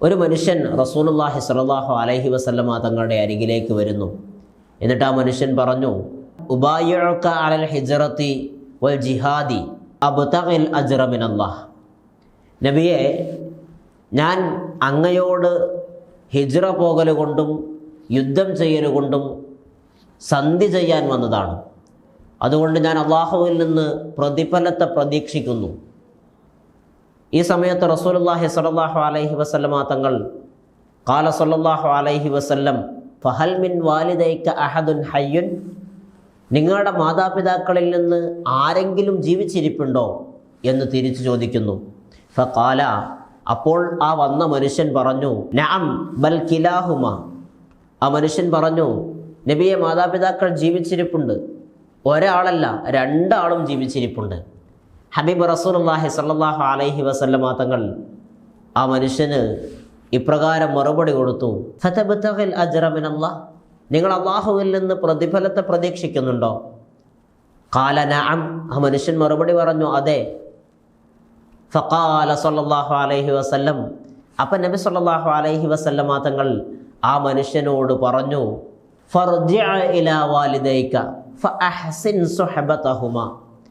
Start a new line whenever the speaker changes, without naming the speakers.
ഒരു മനുഷ്യൻ റസൂലുള്ളാഹി സ്വല്ലല്ലാഹു അലൈഹി വസല്ലമ തങ്ങളുടെ അരികിലേക്ക് വരുന്നു. എന്നിട്ട് ആ മനുഷ്യൻ പറഞ്ഞു, ഉബായിഉക അലൽ ഹിജ്റതി വൽ ജിഹാദി അബ്തഗിൽ അജ്റ മിനല്ലാഹ്. നബിയെ, ഞാൻ അങ്ങയോട് ഹിജ്റ പോകൽ കൊണ്ടും യുദ്ധം ചെയ്യൽ കൊണ്ടും സന്ധി ചെയ്യാൻ വന്നതാണ്. അതുകൊണ്ട് ഞാൻ അള്ളാഹുവിൽ നിന്ന് പ്രതിഫലത്തെ പ്രതീക്ഷിക്കുന്നു. ഈ സമയത്ത് റസൂലുള്ളാഹി സ്വല്ലല്ലാഹു അലൈഹി വസല്ലമ തങ്ങൾ ഖാല സ്വല്ലല്ലാഹു അലൈഹി വസല്ലം ഫഹൽ മിൻ വാലിദൈക അഹദുൻ ഹയ്യുൻ, നിങ്ങളുടെ മാതാപിതാക്കളിൽ നിന്ന് ആരെങ്കിലും ജീവിച്ചിരിപ്പുണ്ടോ എന്ന് തിരിച്ചു ചോദിക്കുന്നു. ഫഖാല, അപ്പോൾ ആ വന്ന മനുഷ്യൻ പറഞ്ഞു, നഅം ബൽ കിലാഹുമ. ആ മനുഷ്യൻ പറഞ്ഞു, നബിയെ, മാതാപിതാക്കൾ ജീവിച്ചിരിപ്പുണ്ട്. ഒരാളല്ല, രണ്ടാളും ജീവിച്ചിരിപ്പുണ്ട്. ഹബീബ് റസൂലുള്ളാഹി സ്വല്ലല്ലാഹു അലൈഹി വസല്ലമ തങ്ങൾ ആ മനുഷ്യന് ഇപ്രകാരം മറുപടി കൊടുത്തു, ഫതബ്തഗിൽ അജ്റ മിനല്ലാഹ്, നിങ്ങൾ അള്ളാഹുവിൽ നിന്ന് പ്രതിഫലത്തെ പ്രതീക്ഷിക്കുന്നുണ്ടോ? ഖാല നഅം. ആ മനുഷ്യൻ മറുപടി പറഞ്ഞു, അതെ. ഫഖാല സ്വല്ലല്ലാഹു അലൈഹി വസല്ലം, അപ്പം നബി സ്വല്ലല്ലാഹു അലൈഹി വസല്ലമ തങ്ങൾ ആ മനുഷ്യനോട് പറഞ്ഞു, ഫർജിഅ ഇലാ വാലിദൈക ഫഅഹ്സിൻ സുഹബതഹുമ.